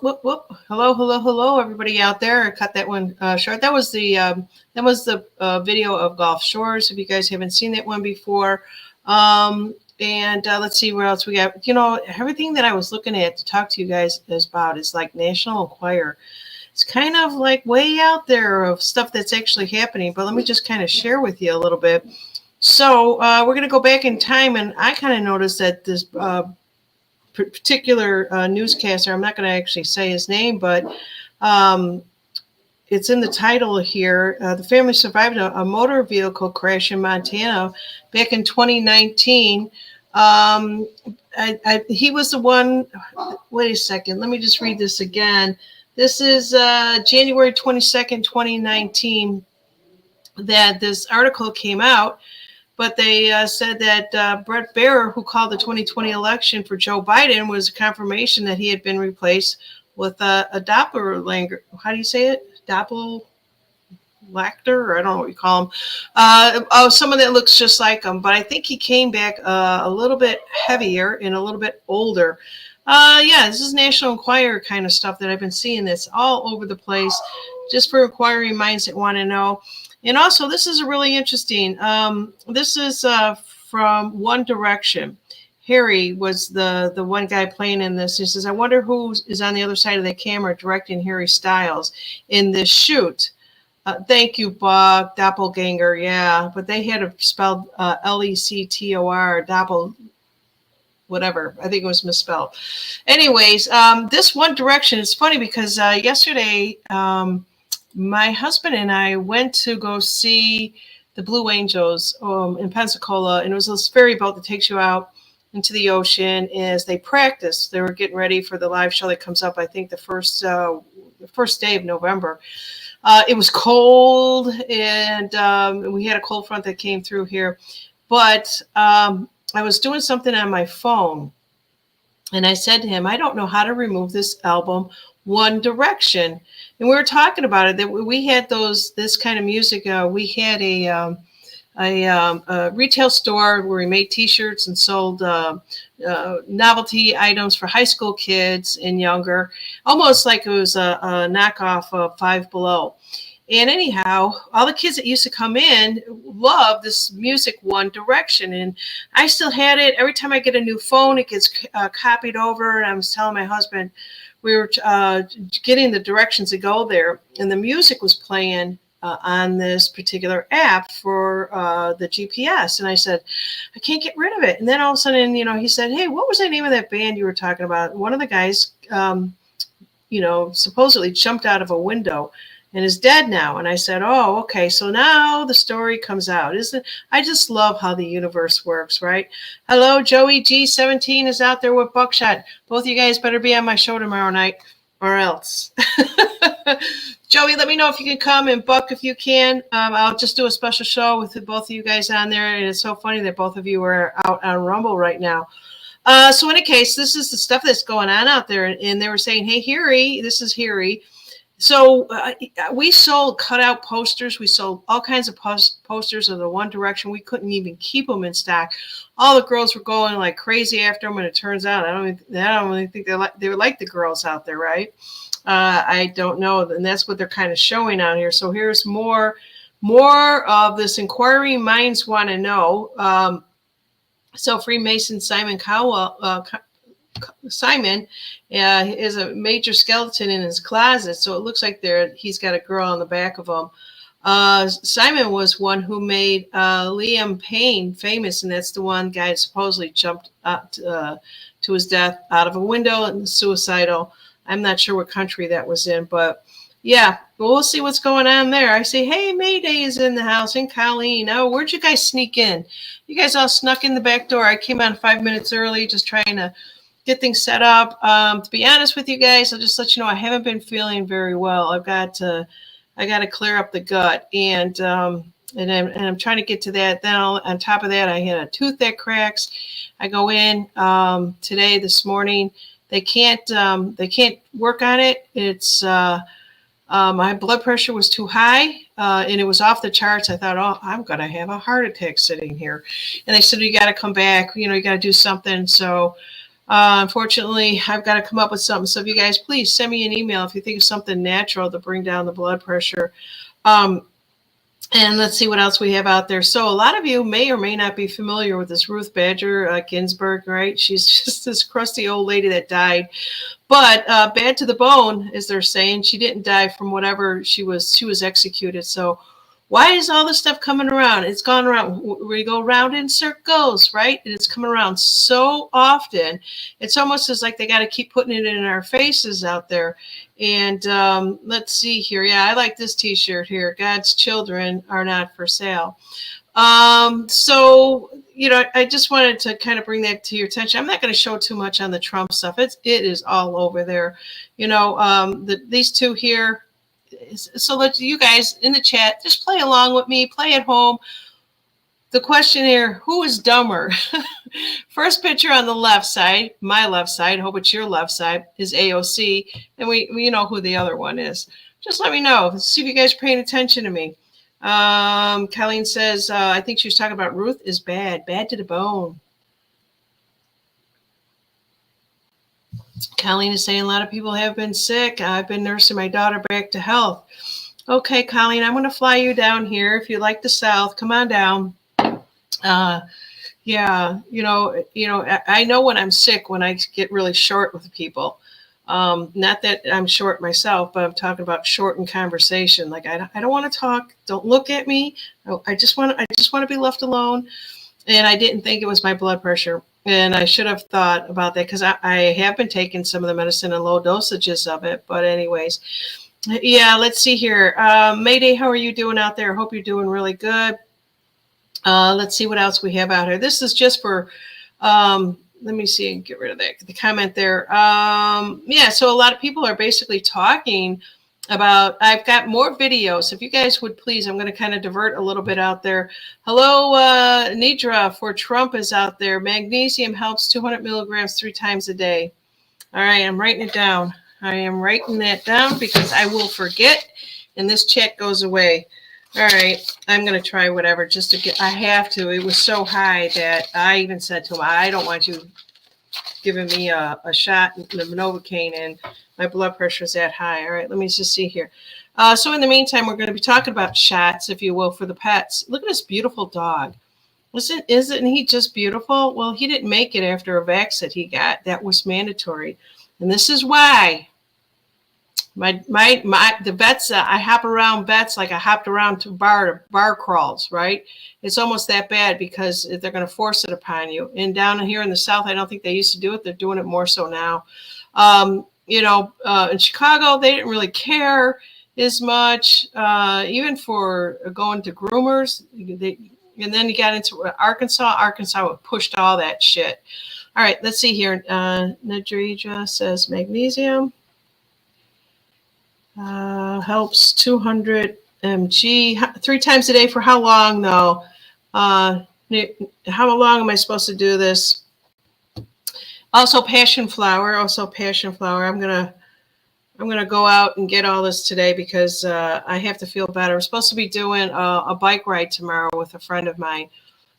whoop, whoop. Hello, hello, hello, everybody out there. I cut that one short. That was the video of Gulf Shores. If you guys haven't seen that one before, and let's see what else we got. Everything that I was looking at to talk to you guys is about is like National Enquirer. It's kind of like way out there of stuff that's actually happening. But let me just kind of share with you a little bit. So we're going to go back in time, and I kind of noticed that this particular newscaster, I'm not going to actually say his name, but um, it's in the title here. The family survived a motor vehicle crash in Montana back in 2019. He was the one. Wait a second. Let me just read this again. This is January 22nd, 2019, that this article came out. But they said that Brett Baer, who called the 2020 election for Joe Biden, was a confirmation that he had been replaced with a doppelganger. How do you say it? Doppelganger? Or I don't know what you call him. Someone that looks just like him. But I think he came back a little bit heavier and a little bit older. This is National Enquirer kind of stuff that I've been seeing. That's all over the place, just for inquiring minds that want to know. And also, this is really interesting. This is from One Direction. Harry was the one guy playing in this. He says, I wonder who is on the other side of the camera directing Harry Styles in this shoot. Thank you, Buck. Doppelganger, yeah. But they had it spelled Lector, doppel, whatever. I think it was misspelled. Anyways, this One Direction is funny because yesterday... my husband and I went to go see the Blue Angels in Pensacola, and it was this ferry boat that takes you out into the ocean as they practice. They were getting ready for the live show that comes up, I think, the first day of November. It was cold, and we had a cold front that came through here. But I was doing something on my phone, and I said to him, I don't know how to remove this album, One Direction. And we were talking about it, that we had this kind of music. We had a retail store where we made T-shirts and sold novelty items for high school kids and younger, almost like it was a knockoff of Five Below. And anyhow, all the kids that used to come in loved this music, One Direction. And I still had it. Every time I get a new phone, it gets copied over. And I was telling my husband, we were getting the directions to go there, and the music was playing on this particular app for the GPS. And I said, I can't get rid of it. And then all of a sudden, he said, hey, what was the name of that band you were talking about? One of the guys, supposedly jumped out of a window and is dead now. And I said, oh, okay. So now the story comes out. I just love how the universe works, right? Hello, Joey G17 is out there with Buckshot. Both of you guys better be on my show tomorrow night or else. Joey, let me know if you can come, and Buck, if you can. I'll just do a special show with both of you guys on there. And it's so funny that both of you are out on Rumble right now. So in any case, this is the stuff that's going on out there. And they were saying, hey, Harry, this is Harry. So we sold cutout posters. We sold all kinds of posters of the One Direction. We couldn't even keep them in stock. All the girls were going like crazy after them, and it turns out I don't really think they were like the girls out there, right? I don't know, and that's what they're kind of showing out here. So here's more of this inquiring minds want to know. So Freemason Simon Cowell. Simon is a major skeleton in his closet, so it looks like he's got a girl on the back of him. Simon was one who made Liam Payne famous, and that's the one guy that supposedly jumped up to his death out of a window and suicidal. I'm not sure what country that was in, but yeah, we'll see what's going on there. I say, hey, Mayday is in the house, and Colleen. Oh, where'd you guys sneak in? You guys all snuck in the back door. I came on 5 minutes early, just trying to get things set up. To be honest with you guys, I'll just let you know I haven't been feeling very well. I got to clear up the gut, and I'm trying to get to that. Then on top of that, I had a tooth that cracks. I go in this morning. They can't work on it. It's my blood pressure was too high, and it was off the charts. I thought, oh, I'm gonna have a heart attack sitting here. And they said, you got to come back. You got to do something. So Unfortunately, I've got to come up with something. So if you guys, please send me an email if you think of something natural to bring down the blood pressure. And let's see what else we have out there. So a lot of you may or may not be familiar with this Ruth Bader Ginsburg, right? She's just this crusty old lady that died. But bad to the bone, as they're saying, she didn't die from whatever she was executed. So why is all this stuff coming around? It's gone around. We go around in circles, right? And it's coming around so often. It's almost as like they got to keep putting it in our faces out there. And let's see here. Yeah, I like this T-shirt here. God's children are not for sale. So, I just wanted to kind of bring that to your attention. I'm not going to show too much on the Trump stuff. It is all over there. These two here. So let you guys in the chat just play along with me, play at home. The question here, who is dumber? First picture on the left side, my left side, hope it's your left side, is AOC. And we know who the other one is. Just let me know. See if you guys are paying attention to me. Colleen says, I think she was talking about Ruth is bad to the bone. Colleen is saying a lot of people have been sick. I've been nursing my daughter back to health. Okay, Colleen, I'm going to fly you down here. If you like the South, come on down. Yeah, I know when I'm sick, when I get really short with people. Not that I'm short myself, but I'm talking about short in conversation. Like I don't want to talk. Don't look at me. I just want to be left alone. And I didn't think it was my blood pressure. And I should have thought about that because I have been taking some of the medicine and low dosages of it. But anyways, yeah, let's see here. Mayday, how are you doing out there? Hope you're doing really good. Let's see what else we have out here. This is just for, let me see, get rid of that, the comment there. Yeah, so a lot of people are basically talking about, I've got more videos. If you guys would please, I'm going to kind of divert a little bit out there. Hello, Nidra for Trump is out there. Magnesium helps 200 milligrams 3 times a day. All right, I'm writing it down. I am writing that down because I will forget and this chat goes away. All right, I'm going to try whatever just to get, I have to. It was so high that I even said to him, I don't want you giving me a shot of Novocaine and my blood pressure is that high. All right, let me just see here. So in the meantime, we're going to be talking about shots, if you will, for the pets. Look at this beautiful dog. Isn't he just beautiful? Well, he didn't make it after a vax that he got. That was mandatory. And this is why the vets, I hop around vets like I hopped around to bar crawls, right? It's almost that bad because they're going to force it upon you. And down here in the South, I don't think they used to do it. They're doing it more so now. In Chicago, they didn't really care as much, even for going to groomers. And then you got into Arkansas. Arkansas pushed all that shit. All right, let's see here. Nadrija says magnesium. Helps 200 mg 3 times a day for how long though? How long am I supposed to do this? Also passion flower. I'm gonna go out and get all this today because I have to feel better. I'm supposed to be doing a bike ride tomorrow with a friend of mine.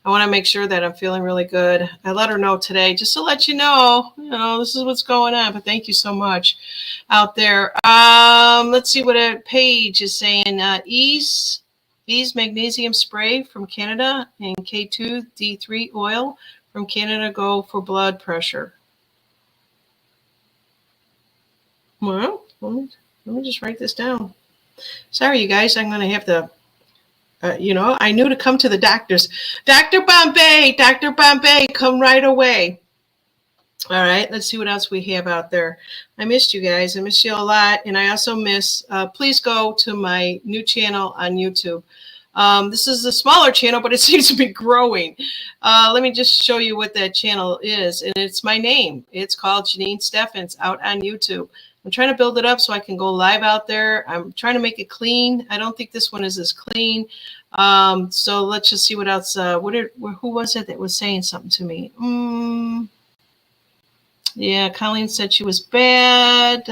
I want to make sure that I'm feeling really good. I let her know today just to let you know, this is what's going on. But thank you so much out there. Let's see what Paige is saying. Ease magnesium spray from Canada and K2 D3 oil from Canada go for blood pressure. Well, let me just write this down. Sorry, you guys. I'm going to have to. I knew to come to the doctors. Dr. Bombay, come right away. All right, let's see what else we have out there. I missed you guys. I missed you a lot. And I also miss, please go to my new channel on YouTube. This is a smaller channel, but it seems to be growing. Let me just show you what that channel is. And it's my name. It's called Janine Steffens out on YouTube. I'm trying to build it up so I can go live out there. I'm trying to make it clean. I don't think this one is as clean. So let's just see what else. Who was it that was saying something to me? Yeah, Colleen said she was bad.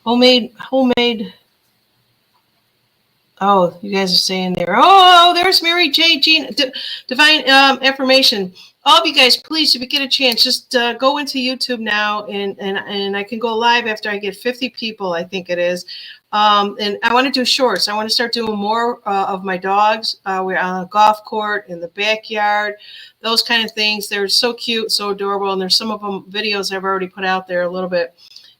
Homemade. Oh, you guys are saying there. Oh, there's Mary J. Jean. Divine Affirmation. All of you guys, please, if you get a chance, just go into YouTube now, and I can go live after I get 50 people, I think it is. And I want to do shorts. I want to start doing more of my dogs. We're on a golf court, in the backyard, those kind of things. They're so cute, so adorable, and there's some of them videos I've already put out there a little bit.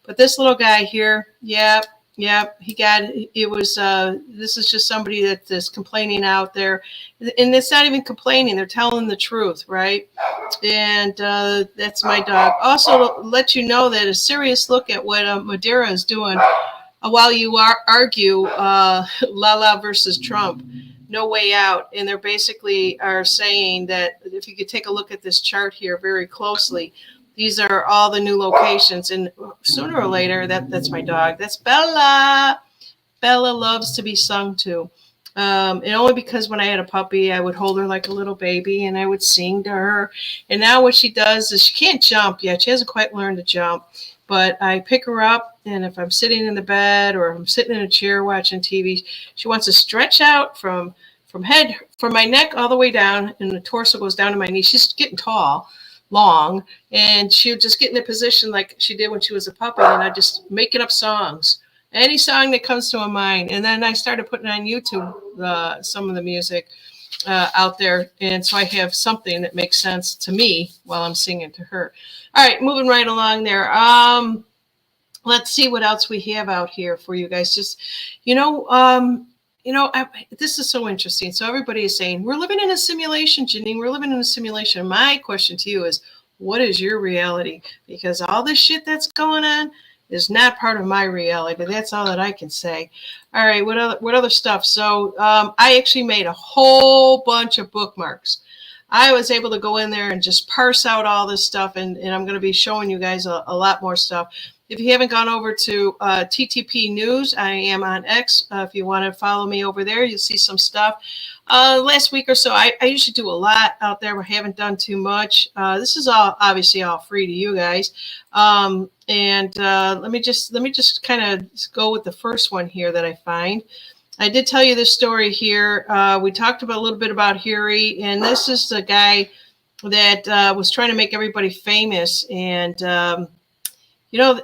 But this little guy here, yeah, yeah, he got it. Was this is just somebody that is complaining out there, and it's not even complaining. They're telling the truth, right? And that's my dog. Also, to let you know that a serious look at what Madeira is doing while you argue Lala versus Trump. No way out. And they're basically are saying that if you could take a look at this chart here very closely, these are all the new locations. And sooner or later, that's my dog. That's Bella. Bella loves to be sung to. And only because when I had a puppy, I would hold her like a little baby and I would sing to her. And now what she does is she can't jump yet. She hasn't quite learned to jump. But I pick her up, and if I'm sitting in the bed or I'm sitting in a chair watching TV, she wants to stretch out from my neck all the way down, and the torso goes down to my knees. She's getting tall, long, and she'll just get in a position like she did when she was a puppy, and I just making up songs, any song that comes to my mind. And then I started putting on YouTube some of the music out there, and so I have something that makes sense to me while I'm singing to her. All right, moving right along there. Let's see what else we have out here for you guys. Just, this is so interesting. So everybody is saying, we're living in a simulation, Janine. We're living in a simulation. My question to you is, what is your reality? Because all this shit that's going on is not part of my reality. That's all that I can say. All right, what other stuff? So I actually made a whole bunch of bookmarks. I was able to go in there and just parse out all this stuff, and I'm going to be showing you guys a lot more stuff. If you haven't gone over to TTP News, I am on X. If you want to follow me over there, you'll see some stuff. Last week or so, I usually do a lot out there. I haven't done too much. This is obviously all free to you guys. Let me just kind of go with the first one here that I find. I did tell you this story here. We talked about a little bit about Harry, and this is the guy that was trying to make everybody famous. And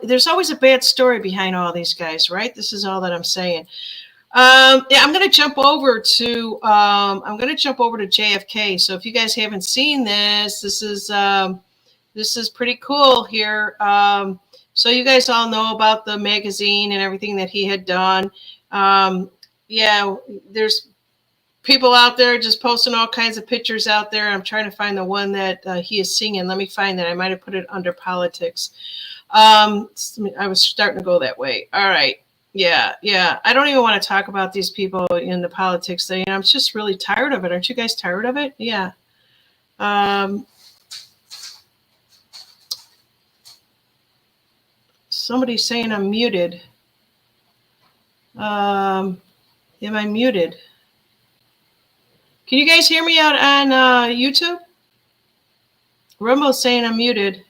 there's always a bad story behind all these guys, right? This is all that I'm saying. I'm going to jump over to JFK. So if you guys haven't seen this, this is pretty cool here. So you guys all know about the magazine and everything that he had done. Yeah, there's people out there just posting all kinds of pictures out there. I'm trying to find the one that he is singing. Let me find that. I might have put it under politics. I was starting to go that way. All right. Yeah. I don't even want to talk about these people in the politics thing. I'm just really tired of it. Aren't you guys tired of it? Yeah. Somebody's saying I'm muted. Am I muted? Can you guys hear me out on YouTube? Rumbo's saying I'm muted.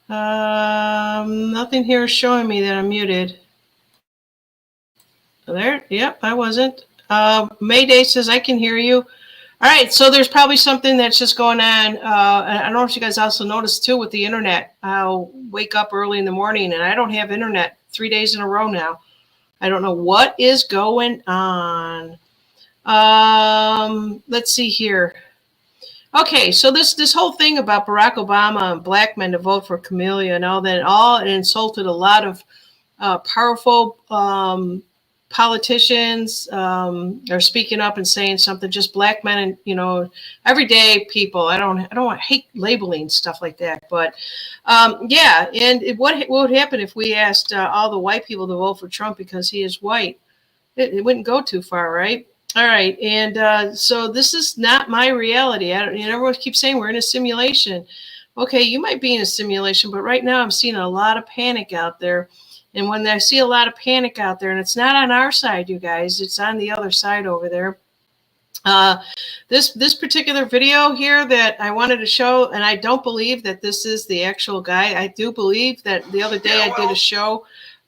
Nothing here is showing me that I'm muted. There, yep, I wasn't. Mayday says I can hear you. All right, so there's probably something that's just going on. I don't know if you guys also noticed too with the internet. I'll wake up early in the morning and I don't have internet 3 days in a row now. I don't know what is going on. Let's see here. Okay, so this whole thing about Barack Obama and black men to vote for Camellia and all that, it insulted a lot of powerful politicians are speaking up and saying something. Just black men and everyday people. I hate labeling stuff like that, but yeah. And what would happen if we asked all the white people to vote for Trump because he is white? It wouldn't go too far, right? All right, and so this is not my reality. Everyone keeps saying we're in a simulation. Okay, you might be in a simulation, but right now I'm seeing a lot of panic out there. And when I see a lot of panic out there, and it's not on our side, you guys, it's on the other side over there. This particular video here that I wanted to show, and I don't believe that this is the actual guy. I do believe that the other day I did a show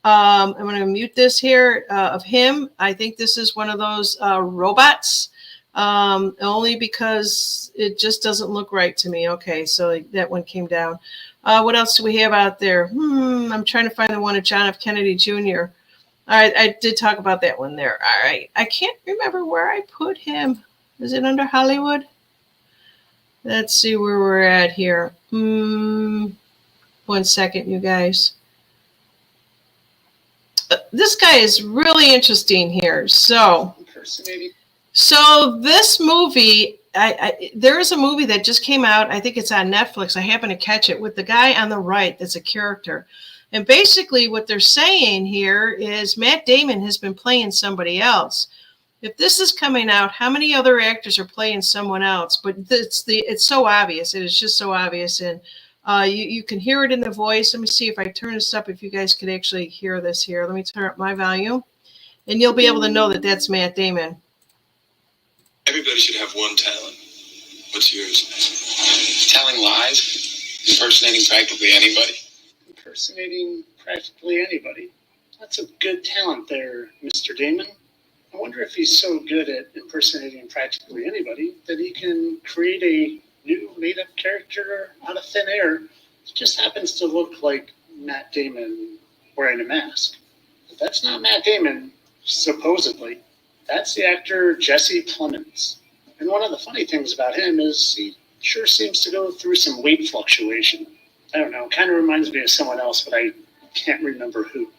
I'm going to mute this here of him. I think this is one of those robots, only because it just doesn't look right to me. Okay, so that one came down. What else do we have out there? I'm trying to find the one of John F. Kennedy Jr. All right, I did talk about that one there. All right, I can't remember where I put him. Is it under Hollywood? Let's see where we're at here. 1 second, you guys. This guy is really interesting here. So this movie, there is a movie that just came out. I think it's on Netflix. I happened to catch it with the guy on the right that's a character. And basically what they're saying here is Matt Damon has been playing somebody else. If this is coming out, how many other actors are playing someone else? But it's so obvious. It is just so obvious. And you can hear it in the voice. Let me see if I turn this up, if you guys could actually hear this here. Let me turn up my volume. And you'll be able to know that that's Matt Damon. Everybody should have one talent. What's yours? Telling lies? Impersonating practically anybody? Impersonating practically anybody. That's a good talent there, Mr. Damon. I wonder if he's so good at impersonating practically anybody that he can create a new made-up character out of thin air. It just happens to look like Matt Damon wearing a mask. But that's not Matt Damon, supposedly. That's the actor Jesse Plemons. And one of the funny things about him is he sure seems to go through some weight fluctuation. I don't know, kind of reminds me of someone else, but I can't remember who.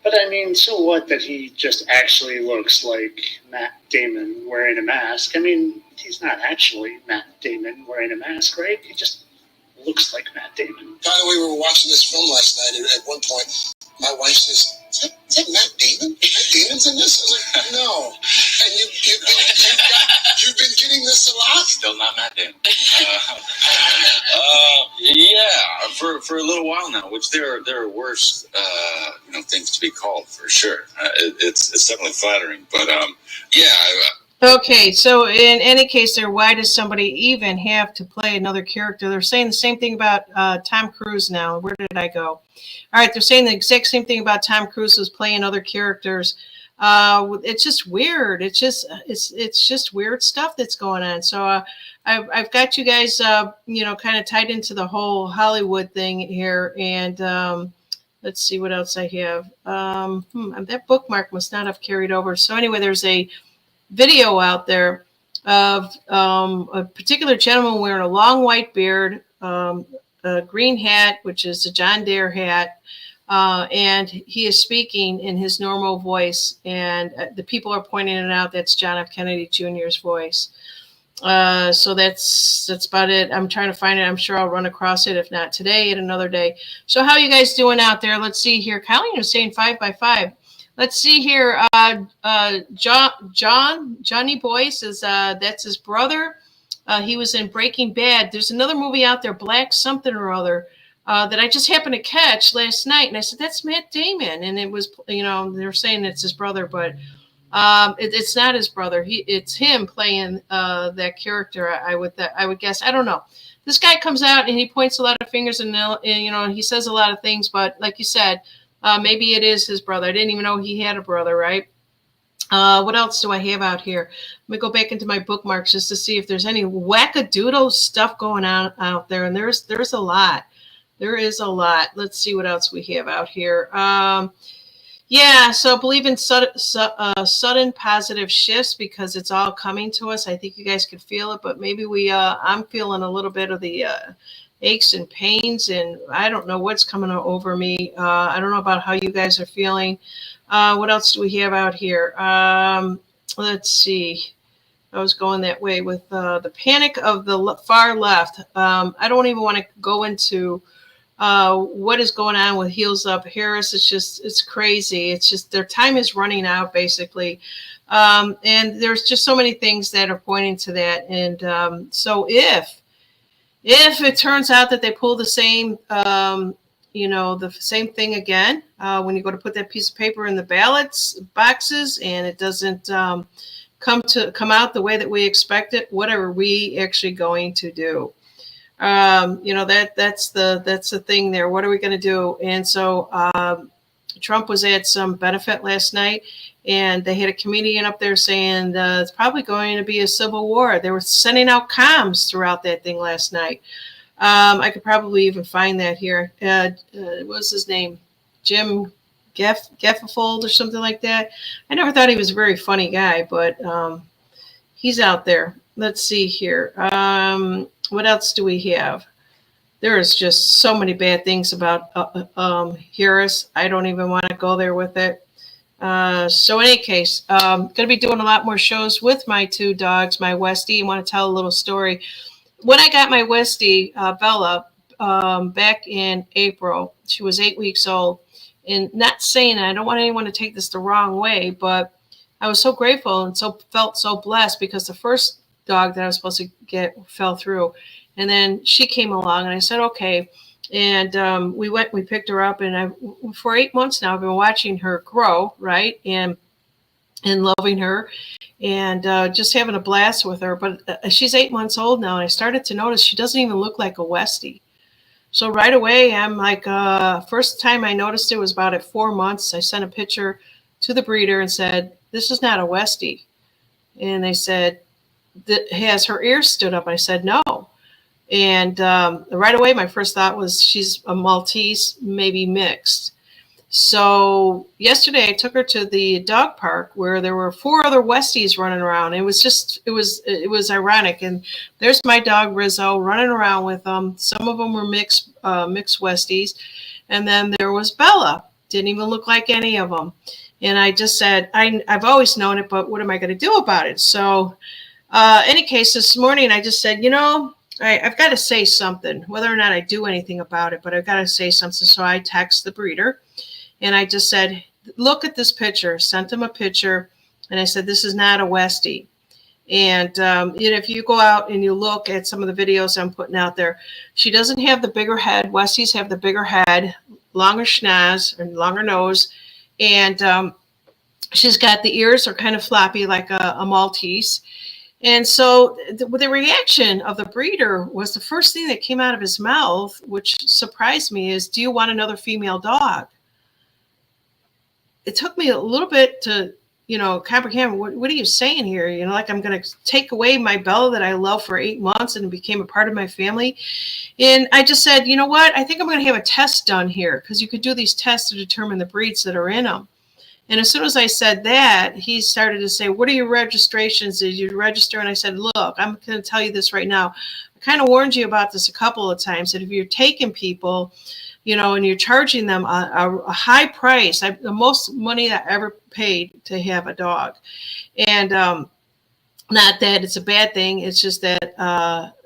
But I mean, so what that he just actually looks like Matt Damon wearing a mask? I mean, he's not actually Matt Damon wearing a mask, right? He just looks like Matt Damon. By the way, we were watching this film last night, and at one point, my wife says, is that Matt Damon? Matt Damon's in this? I was like, no. And you've been getting this a lot? Still not Matt Damon. Yeah, for a little while now, which there are worse things to be called, for sure. It's definitely flattering, but yeah. Okay, so in any case there, why does somebody even have to play another character? They're saying the same thing about Tom Cruise now. Where did I go? All right, they're saying the exact same thing about Tom Cruise who's playing other characters. It's just weird. It's just weird stuff that's going on. So I've got you guys, kind of tied into the whole Hollywood thing here. And let's see what else I have. That bookmark must not have carried over. So anyway, there's a video out there of a particular gentleman wearing a long white beard, a green hat, which is a John Deere hat, and he is speaking in his normal voice, and the people are pointing it out. That's John F. Kennedy Jr.'s voice. So that's about it. I'm trying to find it. I'm sure I'll run across it, if not today, at another day. So how are you guys doing out there? Let's see here. Colleen is saying 5 by 5. Let's see here. Johnny Boy says that's his brother. He was in Breaking Bad. There's another movie out there, Black something or other, that I just happened to catch last night. And I said, that's Matt Damon. And it was, they're saying it's his brother, but it's not his brother. It's him playing that character, I would guess. I don't know. This guy comes out and he points a lot of fingers and he says a lot of things. But like you said, maybe it is his brother. I didn't even know he had a brother, right? What else do I have out here? Let me go back into my bookmarks just to see if there's any wackadoodle stuff going on out there. And there's a lot. There is a lot. Let's see what else we have out here. Yeah, so believe in sudden positive shifts because it's all coming to us. I think you guys could feel it, but maybe I'm feeling a little bit of the aches and pains, and I don't know what's coming over me. I don't know about how you guys are feeling. What else do we have out here? Let's see. I was going that way with the panic of the far left. I don't even want to go into what is going on with Heels Up Harris. It's crazy. It's just their time is running out, basically. And there's just so many things that are pointing to that. And so if it turns out that they pull the same, the same thing again, when you go to put that piece of paper in the ballots boxes and it doesn't come out the way that we expect it, what are we actually going to do? That's the thing there. What are we going to do? And so Trump was at some benefit last night, and they had a comedian up there saying it's probably going to be a civil war. They were sending out comms throughout that thing last night. I could probably even find that here. What was his name? Jim Geffifold or something like that. I never thought he was a very funny guy, but he's out there. Let's see here. What else do we have? There is just so many bad things about Harris. I don't even want to go there with it. So in any case, going to be doing a lot more shows with my two dogs, my Westie. I want to tell a little story. When I got my Westie, Bella, back in April, she was 8 weeks old. And not saying I don't want anyone to take this the wrong way, but I was so grateful and felt so blessed because the first dog that I was supposed to get fell through. And then she came along and I said, okay. And we picked her up, and for 8 months now, I've been watching her grow, right? And loving her and just having a blast with her. But she's 8 months old now, and I started to notice she doesn't even look like a Westie. So right away, I'm like, first time I noticed it was about at 4 months. I sent a picture to the breeder and said, this is not a Westie. And they said, has her ears stood up? I said, no. And right away, my first thought was she's a Maltese, maybe mixed. So yesterday I took her to the dog park where there were 4 other Westies running around. It was ironic. And there's my dog Rizzo running around with them. Some of them were mixed Westies. And then there was Bella. Didn't even look like any of them. And I just said, I've always known it, but what am I going to do about it? So any case, this morning I just said, I've got to say something, whether or not I do anything about it, but I've got to say something. So I text the breeder. And I just said, look at this picture, sent him a picture. And I said, this is not a Westie. And if you go out and you look at some of the videos I'm putting out there, she doesn't have the bigger head. Westies have the bigger head, longer schnoz and longer nose. And she's got the ears are kind of floppy like a Maltese. And so the reaction of the breeder was the first thing that came out of his mouth, which surprised me, is, do you want another female dog? It took me a little bit to, comprehend what are you saying here? Like I'm going to take away my Bella that I love for 8 months and became a part of my family. And I just said, you know what? I think I'm going to have a test done here, because you could do these tests to determine the breeds that are in them. And as soon as I said that, he started to say, what are your registrations? Did you register? And I said, look, I'm going to tell you this right now. I kind of warned you about this a couple of times, that if you're taking people, and you're charging them a high price, the most money I ever paid to have a dog. And not that it's a bad thing. It's just that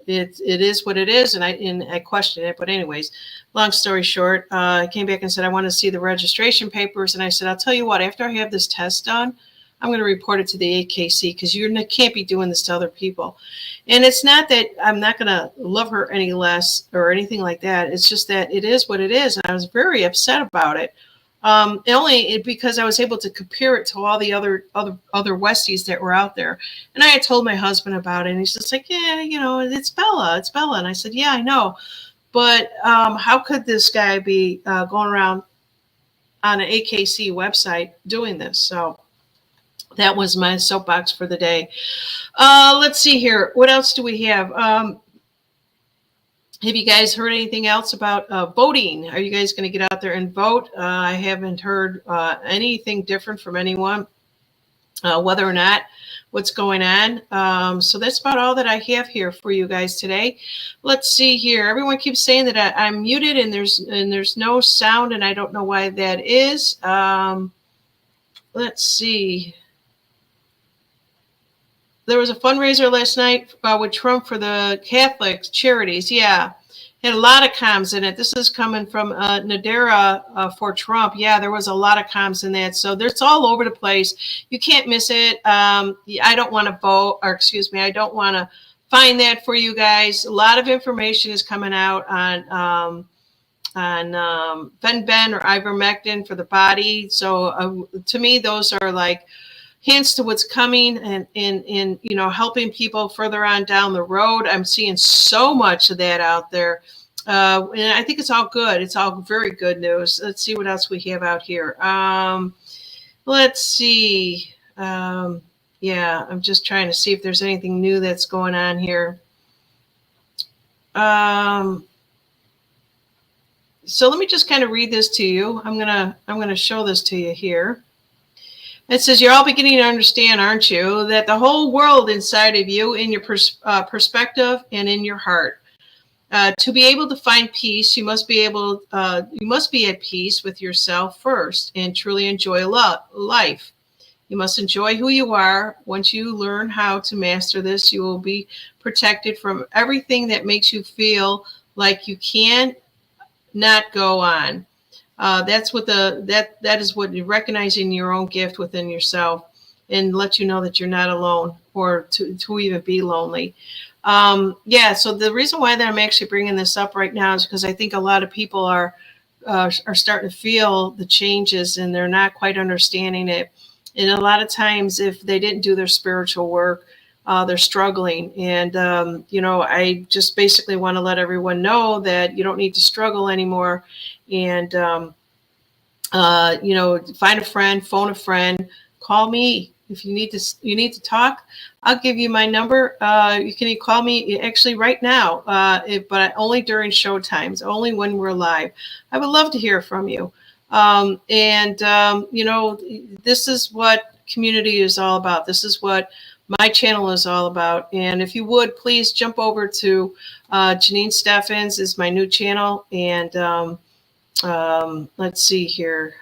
it is what it is. And I question it. But anyways, long story short, I came back and said, I want to see the registration papers. And I said, I'll tell you what, after I have this test done, I'm going to report it to the AKC, because you can't be doing this to other people. And it's not that I'm not going to love her any less or anything like that. It's just that it is what it is. And I was very upset about it. Only because I was able to compare it to all the other Westies that were out there. And I had told my husband about it, and he's just like, yeah, it's Bella. It's Bella. And I said, yeah, I know. But how could this guy be going around on an AKC website doing this? So that was my soapbox for the day. Let's see here. What else do we have? Have you guys heard anything else about voting? Are you guys going to get out there and vote? I haven't heard anything different from anyone, whether or not what's going on. So that's about all that I have here for you guys today. Let's see here. Everyone keeps saying that I'm muted and there's no sound, and I don't know why that is. Let's see. There was a fundraiser last night with Trump for the Catholic charities. Yeah, had a lot of comms in it. This is coming from Nadera for Trump. Yeah, there was a lot of comms in that. So it's all over the place. You can't miss it. I don't want to vote, or excuse me, I don't want to find that for you guys. A lot of information is coming out on Fen-Ben or ivermectin for the body. So to me, those are like hints to what's coming and helping people further on down the road. I'm seeing so much of that out there. And I think it's all good. It's all very good news. Let's see what else we have out here. Let's see. Yeah, I'm just trying to see if there's anything new that's going on here. So let me just kind of read this to you. I'm gonna show this to you here. It says, you're all beginning to understand, aren't you, that the whole world inside of you, in your perspective and in your heart. To be able to find peace, you must be at peace with yourself first and truly enjoy life. You must enjoy who you are. Once you learn how to master this, you will be protected from everything that makes you feel like you can not go on. That's what that is what you're recognizing your own gift within yourself, and let you know that you're not alone, or to even be lonely. Yeah. So the reason why that I'm actually bringing this up right now is because I think a lot of people are starting to feel the changes, and they're not quite understanding it. And a lot of times, if they didn't do their spiritual work, they're struggling. And I just basically want to let everyone know that you don't need to struggle anymore. And find a friend, phone a friend, call me if you need to talk. I'll give you my number. You can call me actually right now, but only during show times, only when we're live. I would love to hear from you. This is what community is all about. This is what my channel is all about. And if you would, please jump over to Janine Steffens is my new channel. And let's see here.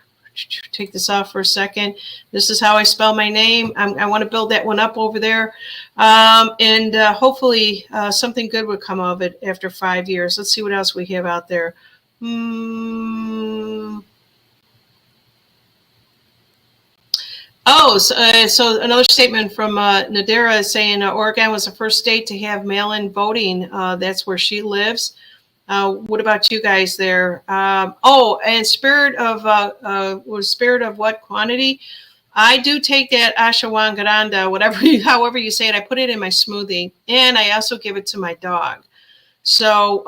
Take this off for a second. This is how I spell my name. I want to build that one up over there. And hopefully something good would come of it after 5 years. Let's see what else we have out there. So another statement from Nadira is saying Oregon was the first state to have mail-in voting. That's where she lives. What about you guys there? And spirit of what quantity? I do take that ashwagandha, however you say it. I put it in my smoothie, and I also give it to my dog. So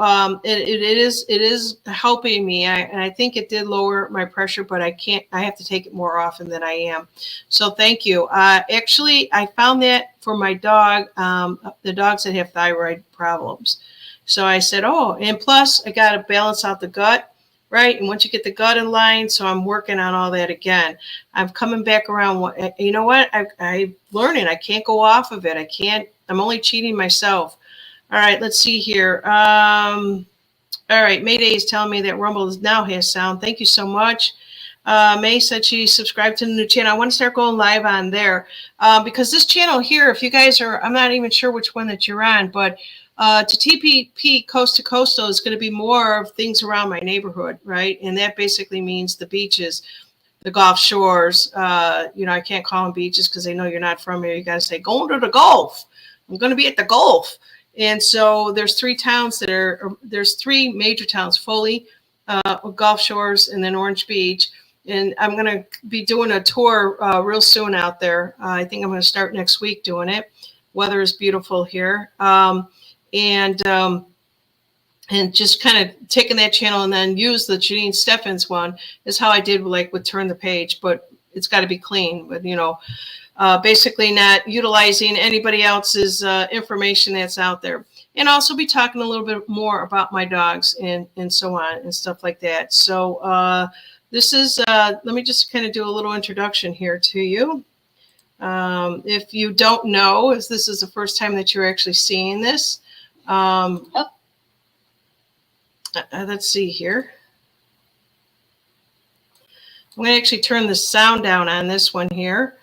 it is helping me. I think it did lower my pressure, but I have to take it more often than I am. So thank you. Actually, I found that for my dog, the dogs that have thyroid problems. So I said, and plus I got to balance out the gut, right? And once you get the gut in line, so I'm working on all that again. I'm coming back around. You know what? I'm learning. I can't go off of it. I'm only cheating myself. All right, let's see here. All right, Mayday is telling me that Rumble now has sound. Thank you so much. May said she subscribed to the new channel. I want to start going live on there because this channel here, if you guys are, I'm not even sure which one that you're on, but to TPP Coast to Coastal is going to be more of things around my neighborhood, right? And that basically means the beaches, the Gulf shores. I can't call them beaches because they know you're not from here. You got to say, going to the Gulf. I'm going to be at the Gulf. And so there's three major towns, Foley, Gulf Shores, and then Orange Beach. And I'm going to be doing a tour real soon out there. I think I'm going to start next week doing it. Weather is beautiful here. And just kind of taking that channel and then use the Janine Steffens one is how I did with Turn the Page, but it's got to be clean. But, basically not utilizing anybody else's information that's out there. And also be talking a little bit more about my dogs and so on and stuff like that. So this is, let me just kind of do a little introduction here to you. If you don't know, if this is the first time that you're actually seeing this, let's see here. I'm going to actually turn the sound down on this one here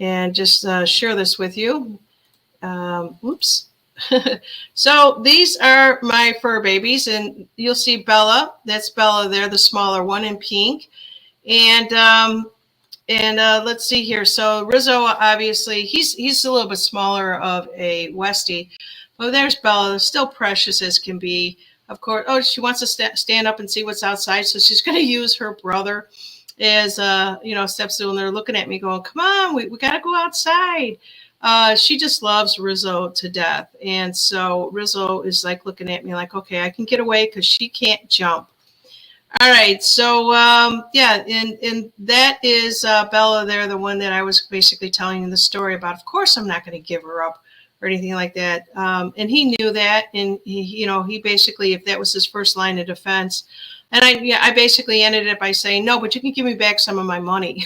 and just share this with you. Oops. So these are my fur babies, and you'll see Bella. That's Bella there, the smaller one in pink. And let's see here. So Rizzo, obviously, he's a little bit smaller of a Westie. Oh, there's Bella, still precious as can be. Of course, she wants to stand up and see what's outside, so she's going to use her brother as step stool, and they're looking at me going, come on, we got to go outside. she just loves Rizzo to death. And so Rizzo is like looking at me like, okay, I can get away because she can't jump. All right, so yeah, and that is Bella there, the one that I was basically telling you the story about. Of course, I'm not going to give her up or anything like that. And he knew that, and he basically, if that was his first line of defense, and I basically ended it by saying, no, but you can give me back some of my money.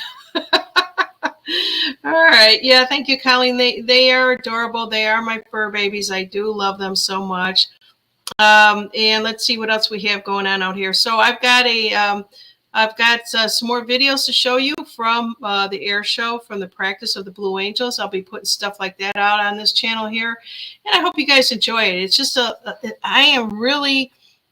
All right, yeah, thank you, Colleen. They are adorable. They are my fur babies. I do love them so much. And let's see what else we have going on out here. So I've got some more videos to show you from the air show, from the practice of the Blue Angels. I'll be putting stuff like that out on this channel here, and I hope you guys enjoy it. It's just I am really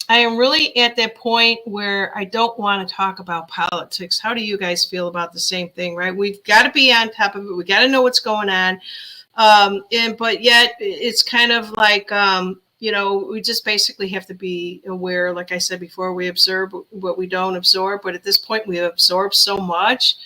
at that point where I don't want to talk about politics. How do you guys feel about the same thing, right? We've got to be on top of it. We got to know what's going on. But yet it's kind of like, we just basically have to be aware. Like I said before, we observe what we don't absorb. But at this point, we absorb so much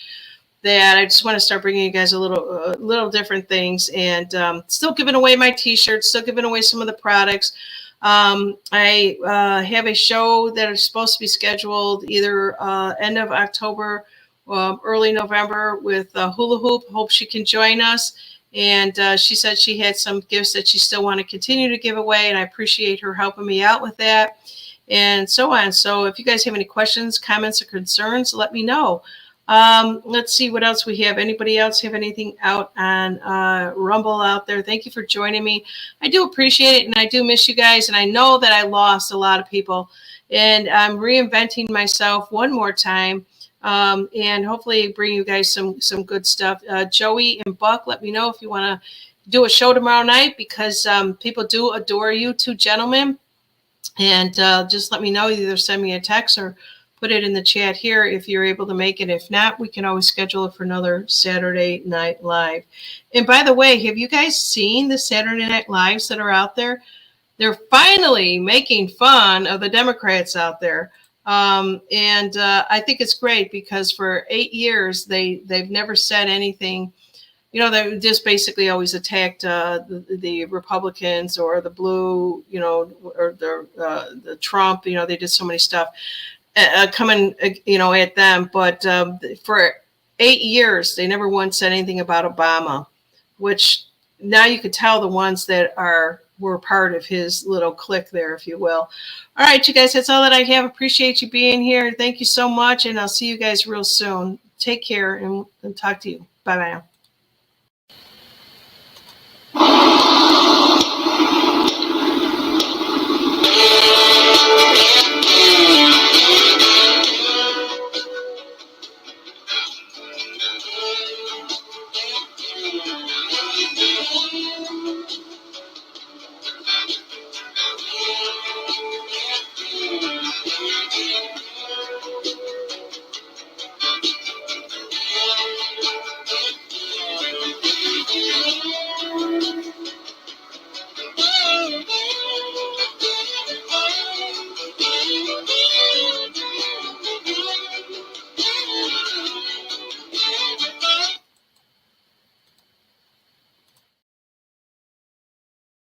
that I just want to start bringing you guys a little different things, and still giving away my T-shirts, still giving away some of the products. I have a show that is supposed to be scheduled either end of October, early November with Hula Hoop. Hope she can join us. And she said she had some gifts that she still want to continue to give away, and I appreciate her helping me out with that, and so on. So if you guys have any questions, comments, or concerns, let me know. Let's see what else we have. Anybody else have anything out on Rumble out there? Thank you for joining me. I do appreciate it, and I do miss you guys, and I know that I lost a lot of people, and I'm reinventing myself one more time. And hopefully bring you guys some good stuff. Joey and Buck, let me know if you want to do a show tomorrow night, because people do adore you, two gentlemen. And just let me know. Either send me a text or put it in the chat here if you're able to make it. If not, we can always schedule it for another Saturday Night Live. And by the way, have you guys seen the Saturday Night Lives that are out there? They're finally making fun of the Democrats out there. And I think it's great, because for 8 years they've never said anything. They just basically always attacked the Republicans or the blue, or the Trump. They did so many stuff coming, at them. But for 8 years they never once said anything about Obama, which now you could tell the ones that were part of his little clique there, if you will. All right, you guys, that's all that I have. Appreciate you being here. Thank you so much, and I'll see you guys real soon. Take care, and talk to you. Bye-bye now.